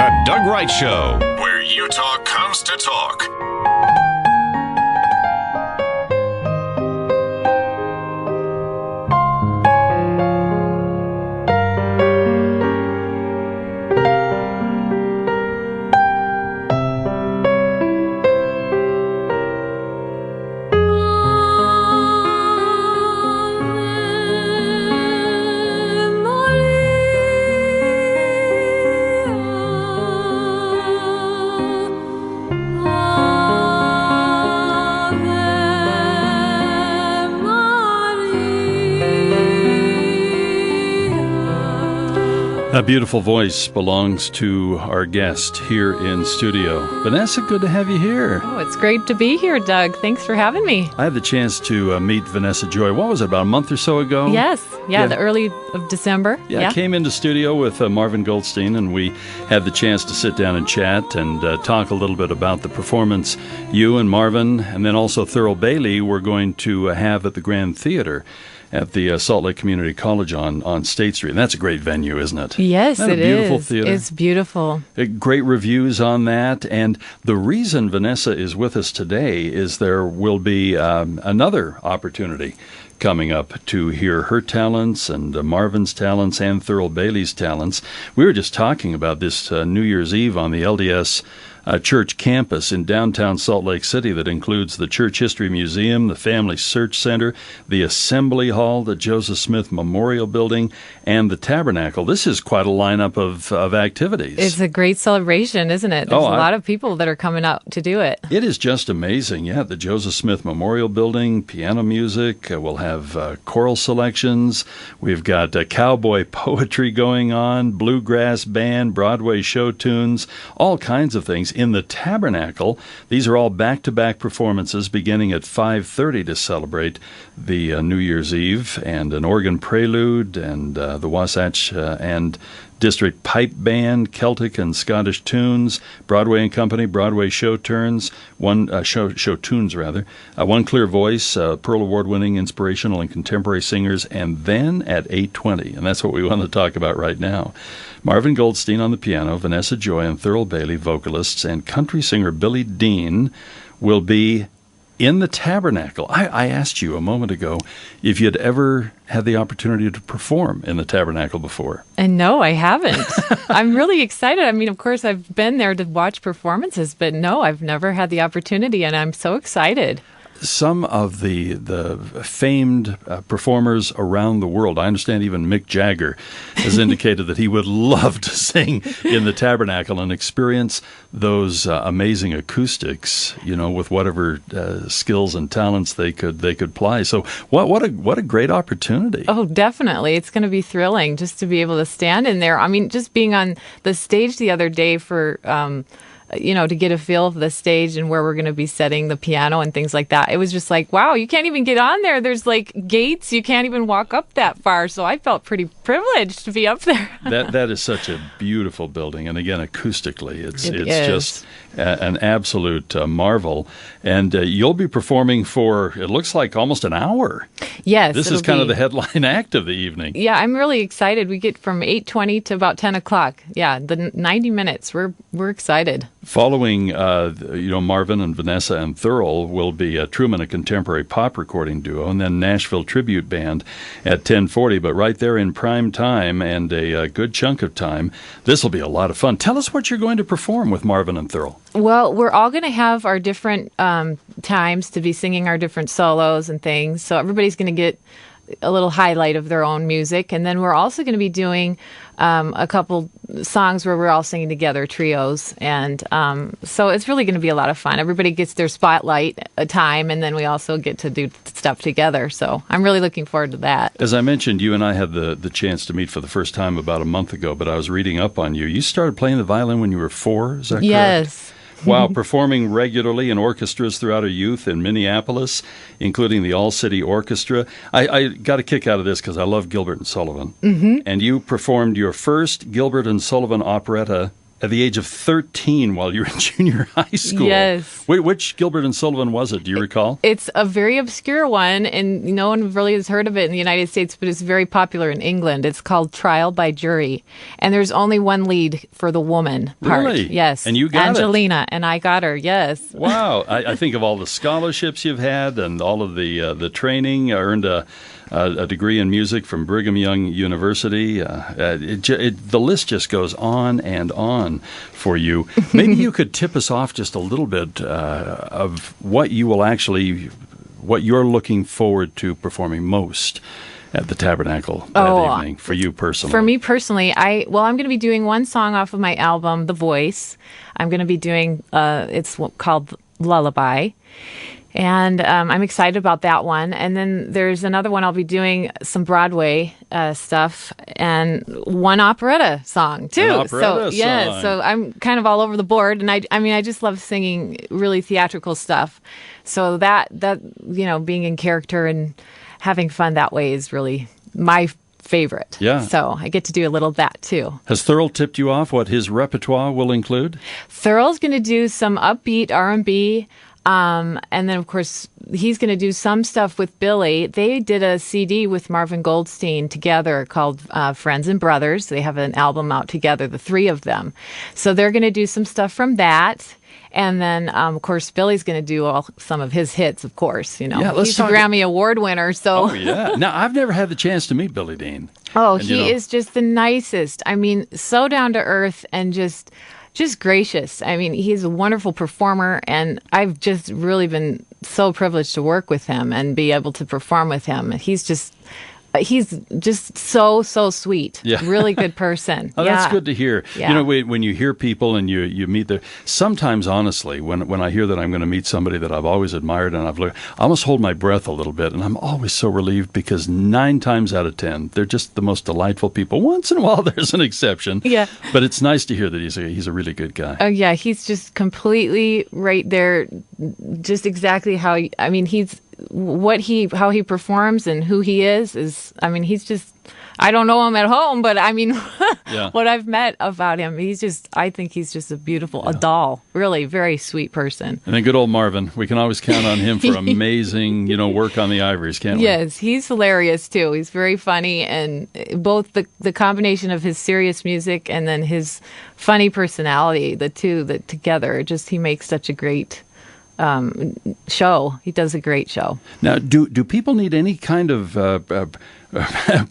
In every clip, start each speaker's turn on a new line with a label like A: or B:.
A: The Doug Wright Show, where Utah comes to talk.
B: A beautiful voice belongs to our guest here in studio. Vanessa, good to have you here.
C: Oh, it's great to be here, Doug. Thanks for having me.
B: I had the chance to meet Vanessa Joy. What was it, about a month or so ago?
C: Yes. Yeah, the early of December.
B: Yeah, I came into studio with Marvin Goldstein, and we had the chance to sit down and chat and talk a little bit about the performance you and Marvin, and then also Thurl Bailey, were going to have at the Grand Theater at the Salt Lake Community College on State Street. And that's a great venue, isn't it?
C: Yes,
B: Isn't that
C: it
B: a beautiful
C: is.
B: theater?
C: It's beautiful.
B: Great reviews on that. And the reason Vanessa is with us today is there will be another opportunity coming up to hear her talents and Marvin's talents and Thurl Bailey's talents. We were just talking about this New Year's Eve on the LDS church campus in downtown Salt Lake City that includes the Church History Museum, the Family Search Center, the Assembly Hall, the Joseph Smith Memorial Building, and the Tabernacle. This is quite a lineup of activities.
C: It's a great celebration, isn't it? There's a lot of people that are coming out to do it.
B: It is just amazing. Yeah, the Joseph Smith Memorial Building, piano music. We'll have choral selections. We've got cowboy poetry going on, bluegrass band, Broadway show tunes, all kinds of things. In the Tabernacle, these are all back-to-back performances beginning at 5:30 to celebrate the New Year's Eve, and an organ prelude, and the Wasatch and District Pipe Band, Celtic and Scottish tunes, Broadway and Company, Broadway show tunes, one clear voice, Pearl Award-winning inspirational and contemporary singers, and then at 8:20, and that's what we want to talk about right now, Marvin Goldstein on the piano, Vanessa Joy and Thurl Bailey, vocalists, and country singer Billy Dean will be in the Tabernacle. I asked you a moment ago if you'd ever had the opportunity to perform in the Tabernacle before.
C: And no, I haven't. I'm really excited. I mean, of course, I've been there to watch performances, but no, I've never had the opportunity, and I'm so excited.
B: Some of the famed performers around the world, I understand even Mick Jagger has indicated that he would love to sing in the Tabernacle and experience those amazing acoustics, with whatever skills and talents they could play. So what a great opportunity.
C: Oh, definitely. It's going to be thrilling just to be able to stand in there. I mean, just being on the stage the other day for to get a feel of the stage and where we're going to be setting the piano and things like that. It was just like, wow, you can't even get on there. There's like gates. You can't even walk up that far. So I felt pretty privileged to be up there.
B: That is such a beautiful building. And again, acoustically, it's just an absolute marvel. And you'll be performing for, it looks like, almost an hour.
C: Yes.
B: This is kind of the headline act of the evening.
C: Yeah, I'm really excited. We get from 8:20 to about 10 o'clock. Yeah, the 90 minutes. We're excited.
B: Following, Marvin and Vanessa and Thurl will be Truman, a contemporary pop recording duo, and then Nashville Tribute Band at 10:40. But right there in prime time and a good chunk of time, this will be a lot of fun. Tell us what you're going to perform with Marvin and Thurl.
C: Well, we're all going to have our different times to be singing our different solos and things. So everybody's going to get a little highlight of their own music. And then we're also going to be doing a couple songs where we're all singing together, trios. And so it's really going to be a lot of fun. Everybody gets their spotlight time, and then we also get to do stuff together. So I'm really looking forward to that.
B: As I mentioned, you and I had the chance to meet for the first time about a month ago, but I was reading up on you. You started playing the violin when you were 4, is that correct?
C: Yes.
B: While performing regularly in orchestras throughout her youth in Minneapolis, including the All-City Orchestra. I got a kick out of this because I love Gilbert and Sullivan. Mm-hmm. And you performed your first Gilbert and Sullivan operetta at the age of 13 while you were in junior high school.
C: Yes.
B: Wait, which Gilbert and Sullivan was it? Do you recall?
C: It's a very obscure one, and no one really has heard of it in the United States, but it's very popular in England. It's called Trial by Jury, and there's only one lead for the woman part.
B: Really?
C: Yes.
B: And you got
C: Angelina, and I got her, yes.
B: Wow. I think of all the scholarships you've had and all of the training. I earned a degree in music from Brigham Young University. The list just goes on and on for you. Maybe you could tip us off just a little bit of what you're looking forward to performing most at the Tabernacle that evening for you personally.
C: For me personally, I'm going to be doing one song off of my album, The Voice. I'm going to be doing, it's called Lullaby. And I'm excited about that one. And then there's another one I'll be doing some Broadway stuff and one operetta song too.
B: An operetta
C: song. So I'm kind of all over the board. And I just love singing really theatrical stuff. So that being in character and having fun that way is really my favorite.
B: Yeah.
C: So I get to do a little of that too.
B: Has Thurl tipped you off what his repertoire will include?
C: Thurl's going to do some upbeat R&B. And then, of course, he's going to do some stuff with Billy. They did a CD with Marvin Goldstein together called Friends and Brothers. They have an album out together, the three of them. So they're going to do some stuff from that. And then, of course, Billy's going to do some of his hits, of course. He's a Grammy Award winner. So.
B: Oh, yeah. Now, I've never had the chance to meat Billy Dean.
C: Oh, he is just the nicest. I mean, so down to earth and just gracious. I mean, he's a wonderful performer, and I've just really been so privileged to work with him and be able to perform with him. He's just so sweet.
B: Yeah.
C: Really good person.
B: Oh, that's good to hear.
C: Yeah.
B: When you hear people and you meet them, sometimes, honestly, when I hear that I'm going to meet somebody that I've always admired and I almost hold my breath a little bit, and I'm always so relieved because 9 times out of 10, they're just the most delightful people. Once in a while, there's an exception.
C: Yeah.
B: But it's nice to hear that he's a really good guy.
C: Oh, yeah. He's just completely right there, just exactly how, he's how he performs and who he is, he's just, I don't know him at home, but
B: yeah.
C: What I've met about him, I think he's just a beautiful, a doll, really very sweet person.
B: And then good old Marvin, we can always count on him for amazing, work on the ivories, can't we?
C: Yes, he's hilarious too. He's very funny, and both the combination of his serious music and then his funny personality, the two that together, he makes such a great show. He does a great show.
B: Now, do people need any kind of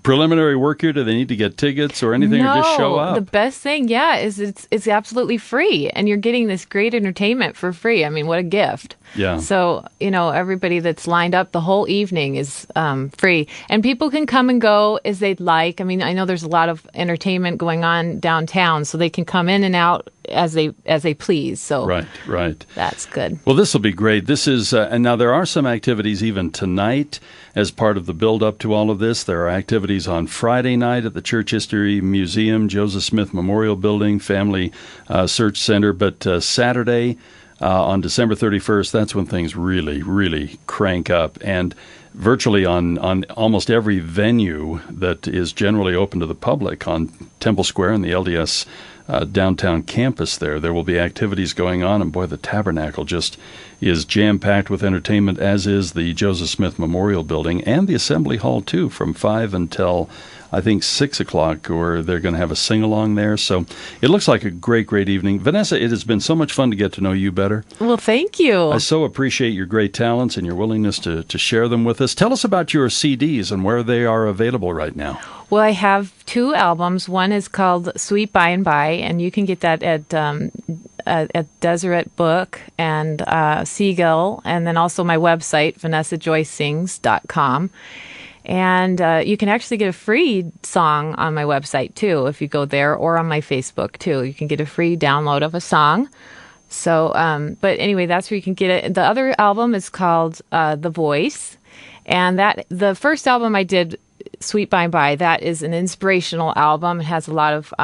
B: preliminary work here? Do they need to get tickets or anything, or just show up?
C: The best thing, is it's absolutely free, and you're getting this great entertainment for free. I mean, what a gift.
B: Yeah.
C: So, everybody that's lined up the whole evening is free. And people can come and go as they'd like. I mean, I know there's a lot of entertainment going on downtown, so they can come in and out as they please. So
B: Right.
C: That's good.
B: Well, this will be great. This is, and now there are some activities even tonight as part of the build-up to all of this. There are activities on Friday night at the Church History Museum, Joseph Smith Memorial Building, Family Search Center, but Saturday, on December 31st, that's when things really, really crank up. And virtually on almost every venue that is generally open to the public on Temple Square and the LDS downtown campus there will be activities going on. And boy, the Tabernacle just is jam-packed with entertainment, as is the Joseph Smith Memorial Building and the Assembly Hall, too, from 5 until I think 6 o'clock, or they're going to have a sing-along there. So it looks like a great evening. Vanessa, it has been so much fun to get to know you better.
C: Well, thank you.
B: I so appreciate your great talents and your willingness to share them with us. Tell us about your CDs and where they are available right now.
C: Well, I have 2 albums. One is called Sweet By and By, and you can get that at Deseret Book and Seagull, and then also my website, VanessaJoySings.com. And you can actually get a free song on my website, too, if you go there, or on my Facebook, too. You can get a free download of a song. So, but anyway, that's where you can get it. The other album is called The Voice. And the first album I did, Sweet By and By, that is an inspirational album. It has a lot of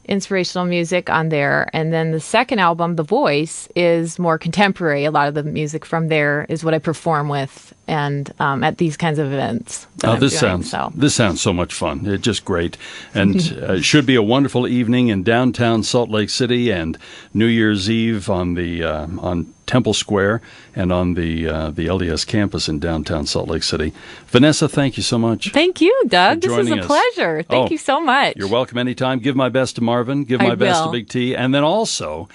C: inspirational music on there. And then the second album, The Voice, is more contemporary. A lot of the music from there is what I perform with and at these kinds of events.
B: This sounds so much fun. It's just great, and it should be a wonderful evening in downtown Salt Lake City, and New Year's Eve on Temple Square and on the LDS campus in downtown Salt Lake City. Vanessa, thank you so much.
C: Thank you, Doug. This was a
B: us.
C: pleasure. Thank you so much.
B: You're welcome anytime. Give my best to Marvin. Give my best to Big T, and then also,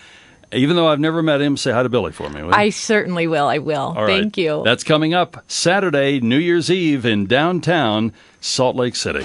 B: even though I've never met him, say hi to Billy for me, will you?
C: I certainly will. I will.
B: All right.
C: Thank you.
B: That's coming up Saturday, New Year's Eve in downtown Salt Lake City.